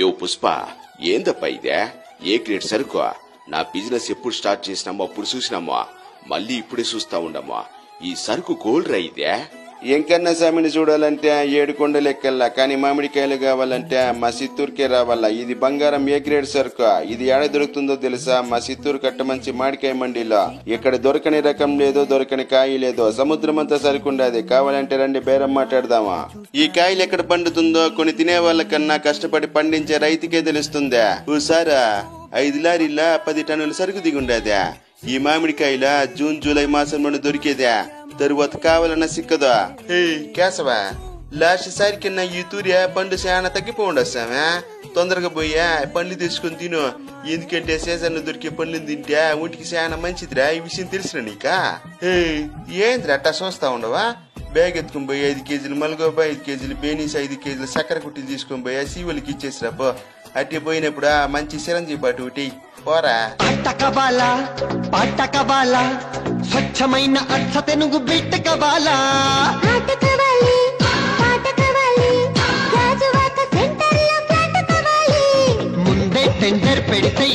యో పుష్ప, ఏందప్ప ఇదే? A grade సరుకు? నా బిజినెస్ ఎప్పుడు స్టార్ట్ చేసినామో అప్పుడు చూసినామా, మళ్ళీ ఇప్పుడే చూస్తా ఉండమ్మా. ఈ సరుకు గోల్డ్ రా ఇదే? ఎంకన్నా స్వామిని చూడాలంటే 7 కొండలు ఎక్కల్లా, కానీ మామిడికాయలు కావాలంటే మా చిత్తూరుకే రావాలా. ఇది బంగారం ఏ గ్రేడ్ సరుకు. ఇది ఏడ దొరుకుతుందో తెలుసా? మా చిత్తూరు కట్టమంచి మామిడికాయ మండీలో. ఇక్కడ దొరకని రకం లేదో, దొరకని కాయ లేదో, సముద్రం అంతా సరుకు ఉండదు. కావాలంటే రండి, బేరం మాట్లాడదామా. ఈ కాయలు ఎక్కడ పండుతుందో కొని తినే వాళ్ళకన్నా కష్టపడి పండించే రైతుకే తెలుస్తుందా. ఓసారా 5 లారీల 10 టన్నుల సరుకు దిగుండదా. ఈ మామిడికాయల జూన్ జూలై మాసంలోనే దొరికేదా, తరువాత కావాలన్నా సిక్కదా. కేశవా, లాస్ట్ సారి కింద ఈ తూర్య పండు చాలా తగ్గిపోండొస్తామా. తొందరగా పోయా పండ్లు తీసుకుని తిను. ఎందుకంటే సీజన్ దొరికే పండ్లు తింటే ఒంటికి చాలా మంచిదిరా. ఈ విషయం తెలిసిన నీకా? ఏంద్రా అట్టా చూస్తా ఉండవా? బ్యాగ్ ఎత్తుకుని పోయి 5 కేజీలు మల్గోబ, 5 కేజీలు బేనీస్, 5 కేజీలు చక్కెర కుట్టిలు తీసుకొని పోయా సీవులకి ఇచ్చేసిరా పో. అట్టి పోయినప్పుడు మంచి చిరంజీవి పాటు ఒకటి పోరా. స్వచ్ఛమైన అర్థ తెనుగు బిట్ట కబాలా. ముందే టెండర్ పెడితే